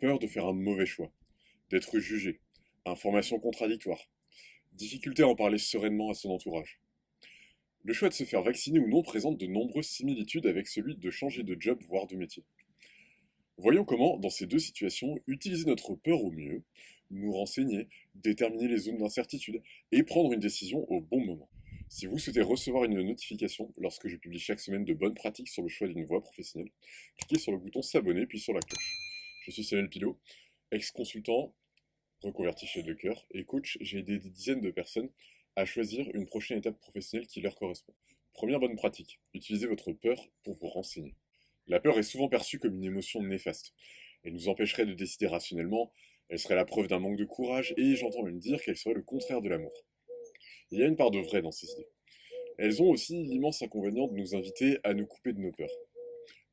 Peur de faire un mauvais choix, d'être jugé, informations contradictoires, difficulté à en parler sereinement à son entourage. Le choix de se faire vacciner ou non présente de nombreuses similitudes avec celui de changer de job voire de métier. Voyons comment, dans ces deux situations, utiliser notre peur au mieux, nous renseigner, déterminer les zones d'incertitude et prendre une décision au bon moment. Si vous souhaitez recevoir une notification lorsque je publie chaque semaine de bonnes pratiques sur le choix d'une voie professionnelle, cliquez sur le bouton s'abonner puis sur la cloche. Je suis Samuel Pilot, ex-consultant, reconverti chef de cœur et coach. J'ai aidé des dizaines de personnes à choisir une prochaine étape professionnelle qui leur correspond. Première bonne pratique, utilisez votre peur pour vous renseigner. La peur est souvent perçue comme une émotion néfaste. Elle nous empêcherait de décider rationnellement, elle serait la preuve d'un manque de courage, et j'entends même dire qu'elle serait le contraire de l'amour. Il y a une part de vrai dans ces idées. Elles ont aussi l'immense inconvénient de nous inviter à nous couper de nos peurs.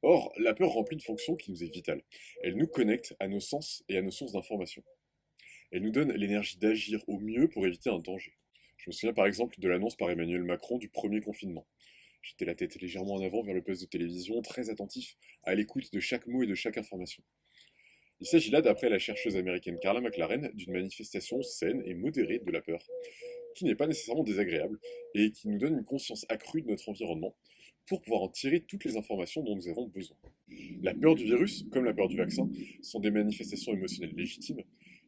Or, la peur remplit une fonction qui nous est vitale. Elle nous connecte à nos sens et à nos sources d'information. Elle nous donne l'énergie d'agir au mieux pour éviter un danger. Je me souviens par exemple de l'annonce par Emmanuel Macron du premier confinement. J'étais la tête légèrement en avant vers le poste de télévision, très attentif à l'écoute de chaque mot et de chaque information. Il s'agit là, d'après la chercheuse américaine Carla McLaren, d'une manifestation saine et modérée de la peur, qui n'est pas nécessairement désagréable, et qui nous donne une conscience accrue de notre environnement, pour pouvoir en tirer toutes les informations dont nous avons besoin. La peur du virus, comme la peur du vaccin, sont des manifestations émotionnelles légitimes,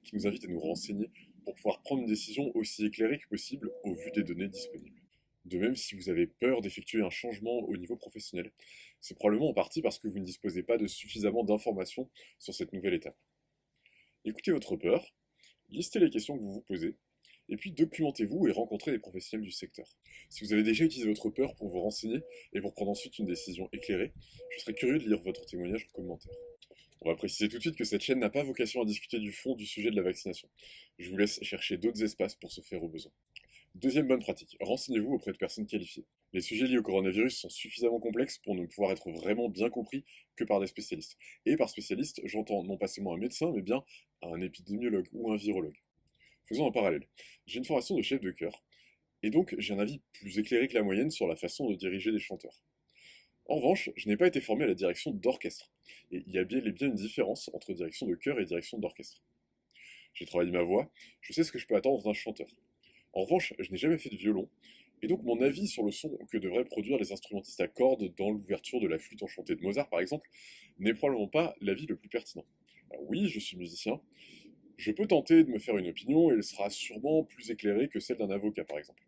qui nous invitent à nous renseigner pour pouvoir prendre une décision aussi éclairée que possible au vu des données disponibles. De même, si vous avez peur d'effectuer un changement au niveau professionnel, c'est probablement en partie parce que vous ne disposez pas de suffisamment d'informations sur cette nouvelle étape. Écoutez votre peur, listez les questions que vous vous posez, et puis documentez-vous et rencontrez des professionnels du secteur. Si vous avez déjà utilisé votre peur pour vous renseigner et pour prendre ensuite une décision éclairée, je serais curieux de lire votre témoignage en commentaire. On va préciser tout de suite que cette chaîne n'a pas vocation à discuter du fond du sujet de la vaccination. Je vous laisse chercher d'autres espaces pour se faire au besoin. Deuxième bonne pratique, renseignez-vous auprès de personnes qualifiées. Les sujets liés au coronavirus sont suffisamment complexes pour ne pouvoir être vraiment bien compris que par des spécialistes. Et par spécialiste, j'entends non pas seulement un médecin, mais bien un épidémiologue ou un virologue. Faisons un parallèle. J'ai une formation de chef de chœur, et donc j'ai un avis plus éclairé que la moyenne sur la façon de diriger des chanteurs. En revanche, je n'ai pas été formé à la direction d'orchestre, et il y a bien et bien une différence entre direction de chœur et direction d'orchestre. J'ai travaillé ma voix, je sais ce que je peux attendre d'un chanteur. En revanche, je n'ai jamais fait de violon, et donc mon avis sur le son que devraient produire les instrumentistes à cordes dans l'ouverture de la flûte enchantée de Mozart par exemple, n'est probablement pas l'avis le plus pertinent. Alors oui, je suis musicien, je peux tenter de me faire une opinion et elle sera sûrement plus éclairée que celle d'un avocat par exemple.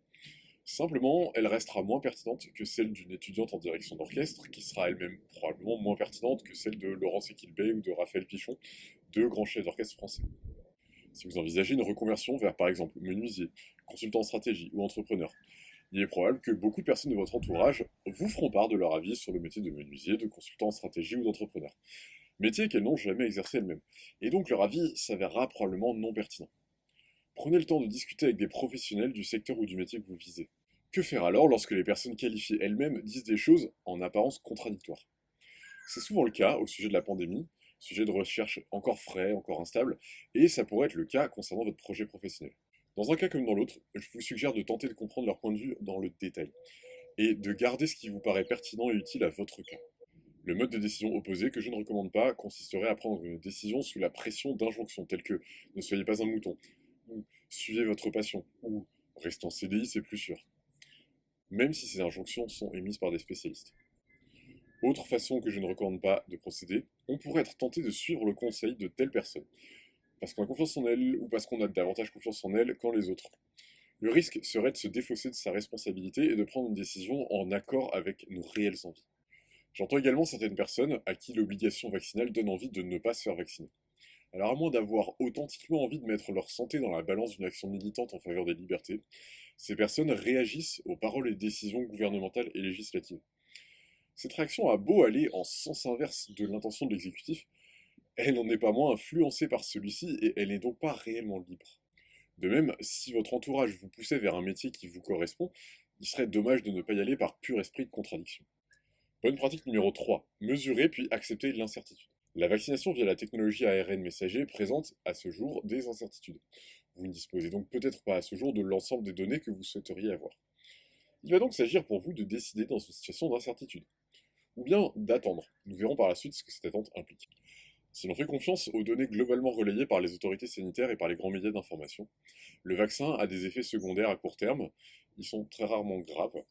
Simplement, elle restera moins pertinente que celle d'une étudiante en direction d'orchestre, qui sera elle-même probablement moins pertinente que celle de Laurence Equilbé ou de Raphaël Pichon, deux grands chefs d'orchestre français. Si vous envisagez une reconversion vers par exemple menuisier, consultant en stratégie ou entrepreneur, il est probable que beaucoup de personnes de votre entourage vous feront part de leur avis sur le métier de menuisier, de consultant en stratégie ou d'entrepreneur. Métier qu'elles n'ont jamais exercé elles-mêmes. Et donc leur avis s'avérera probablement non pertinent. Prenez le temps de discuter avec des professionnels du secteur ou du métier que vous visez. Que faire alors lorsque les personnes qualifiées elles-mêmes disent des choses en apparence contradictoires? C'est souvent le cas au sujet de la pandémie, sujet de recherche encore frais, encore instable, et ça pourrait être le cas concernant votre projet professionnel. Dans un cas comme dans l'autre, je vous suggère de tenter de comprendre leur point de vue dans le détail, et de garder ce qui vous paraît pertinent et utile à votre cas. Le mode de décision opposé que je ne recommande pas consisterait à prendre une décision sous la pression d'injonctions telles que ne soyez pas un mouton, ou suivez votre passion, ou restez en CDI, c'est plus sûr, même si ces injonctions sont émises par des spécialistes. Autre façon que je ne recommande pas de procéder, on pourrait être tenté de suivre le conseil de telle personne, parce qu'on a confiance en elle ou parce qu'on a davantage confiance en elle qu'en les autres. Le risque serait de se défausser de sa responsabilité et de prendre une décision en accord avec nos réelles envies. J'entends également certaines personnes à qui l'obligation vaccinale donne envie de ne pas se faire vacciner. Alors à moins d'avoir authentiquement envie de mettre leur santé dans la balance d'une action militante en faveur des libertés, ces personnes réagissent aux paroles et décisions gouvernementales et législatives. Cette réaction a beau aller en sens inverse de l'intention de l'exécutif, elle n'en est pas moins influencée par celui-ci et elle n'est donc pas réellement libre. De même, si votre entourage vous poussait vers un métier qui vous correspond, il serait dommage de ne pas y aller par pur esprit de contradiction. Bonne pratique numéro 3. Mesurer puis accepter l'incertitude. La vaccination via la technologie ARN messager présente à ce jour des incertitudes. Vous ne disposez donc peut-être pas à ce jour de l'ensemble des données que vous souhaiteriez avoir. Il va donc s'agir pour vous de décider dans une situation d'incertitude, ou bien d'attendre. Nous verrons par la suite ce que cette attente implique. Si l'on fait confiance aux données globalement relayées par les autorités sanitaires et par les grands médias d'information, le vaccin a des effets secondaires à court terme, ils sont très rarement graves,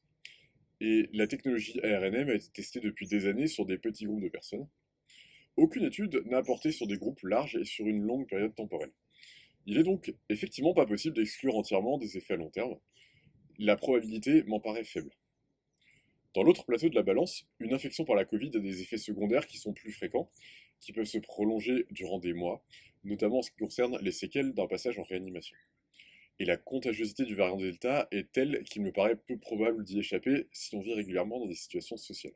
et la technologie ARNM a été testée depuis des années sur des petits groupes de personnes. Aucune étude n'a apporté sur des groupes larges et sur une longue période temporelle. Il est donc effectivement pas possible d'exclure entièrement des effets à long terme. La probabilité m'en paraît faible. Dans l'autre plateau de la balance, une infection par la Covid a des effets secondaires qui sont plus fréquents, qui peuvent se prolonger durant des mois, notamment en ce qui concerne les séquelles d'un passage en réanimation. Et la contagiosité du variant Delta est telle qu'il me paraît peu probable d'y échapper si l'on vit régulièrement dans des situations sociales.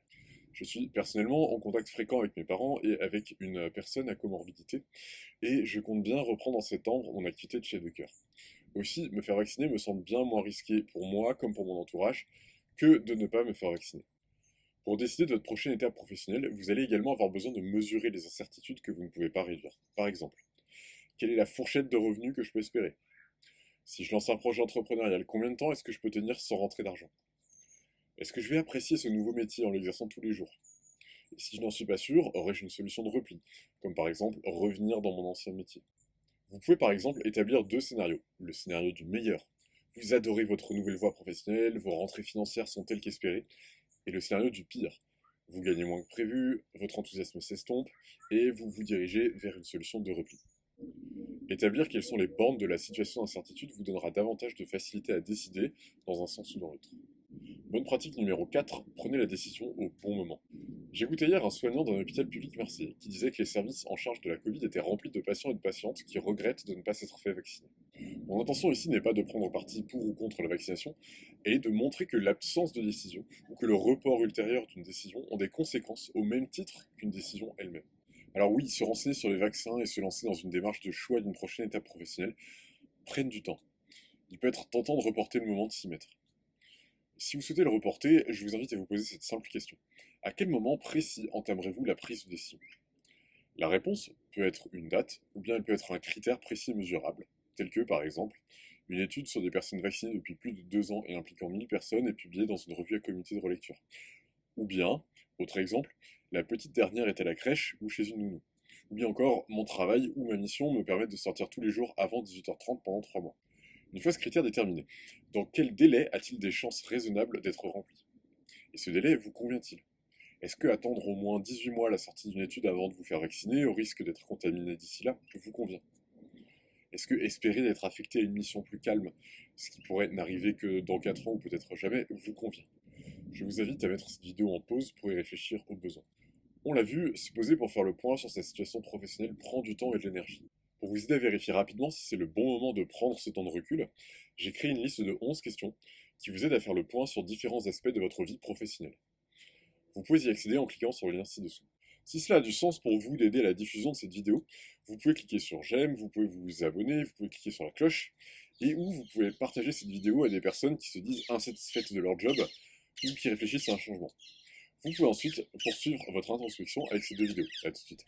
Je suis personnellement en contact fréquent avec mes parents et avec une personne à comorbidité, et je compte bien reprendre en septembre mon activité de chef de cœur. Aussi, me faire vacciner me semble bien moins risqué pour moi comme pour mon entourage que de ne pas me faire vacciner. Pour décider de votre prochaine étape professionnelle, vous allez également avoir besoin de mesurer les incertitudes que vous ne pouvez pas réduire. Par exemple, quelle est la fourchette de revenus que je peux espérer? Si je lance un projet entrepreneurial, combien de temps est-ce que je peux tenir sans rentrer d'argent? Est-ce que je vais apprécier ce nouveau métier en l'exerçant tous les jours? Et si je n'en suis pas sûr, aurais-je une solution de repli, comme par exemple revenir dans mon ancien métier? Vous pouvez par exemple établir deux scénarios. Le scénario du meilleur. Vous adorez votre nouvelle voie professionnelle, vos rentrées financières sont telles qu'espérées. Et le scénario du pire. Vous gagnez moins que prévu, votre enthousiasme s'estompe, et vous vous dirigez vers une solution de repli. Établir quelles sont les bornes de la situation d'incertitude vous donnera davantage de facilité à décider dans un sens ou dans l'autre. Bonne pratique numéro 4, prenez la décision au bon moment. J'écoutais hier un soignant d'un hôpital public marseillais qui disait que les services en charge de la Covid étaient remplis de patients et de patientes qui regrettent de ne pas s'être fait vacciner. Mon intention ici n'est pas de prendre parti pour ou contre la vaccination, et de montrer que l'absence de décision ou que le report ultérieur d'une décision ont des conséquences au même titre qu'une décision elle-même. Alors oui, se renseigner sur les vaccins et se lancer dans une démarche de choix d'une prochaine étape professionnelle prennent du temps. Il peut être tentant de reporter le moment de s'y mettre. Si vous souhaitez le reporter, je vous invite à vous poser cette simple question. À quel moment précis entamerez-vous la prise de décision? La réponse peut être une date, ou bien elle peut être un critère précis et mesurable, tel que, par exemple, une étude sur des personnes vaccinées depuis plus de 2 ans et impliquant 1000 personnes est publiée dans une revue à comité de relecture. Ou bien, autre exemple, la petite dernière est à la crèche ou chez une nounou. Ou bien encore, mon travail ou ma mission me permettent de sortir tous les jours avant 18h30 pendant 3 mois. Une fois ce critère déterminé, dans quel délai a-t-il des chances raisonnables d'être rempli? Et ce délai vous convient-il? Est-ce que attendre au moins 18 mois la sortie d'une étude avant de vous faire vacciner, au risque d'être contaminé d'ici là, vous convient? Est-ce que espérer d'être affecté à une mission plus calme, ce qui pourrait n'arriver que dans 4 ans ou peut-être jamais, vous convient? Je vous invite à mettre cette vidéo en pause pour y réfléchir au besoin. On l'a vu, se poser pour faire le point sur sa situation professionnelle prend du temps et de l'énergie. Pour vous aider à vérifier rapidement si c'est le bon moment de prendre ce temps de recul, j'ai créé une liste de 11 questions qui vous aident à faire le point sur différents aspects de votre vie professionnelle. Vous pouvez y accéder en cliquant sur le lien ci-dessous. Si cela a du sens pour vous d'aider à la diffusion de cette vidéo, vous pouvez cliquer sur j'aime, vous pouvez vous abonner, vous pouvez cliquer sur la cloche, et ou vous pouvez partager cette vidéo à des personnes qui se disent insatisfaites de leur job ou qui réfléchissent à un changement. Vous pouvez ensuite poursuivre votre introspection avec ces deux vidéos. A tout de suite.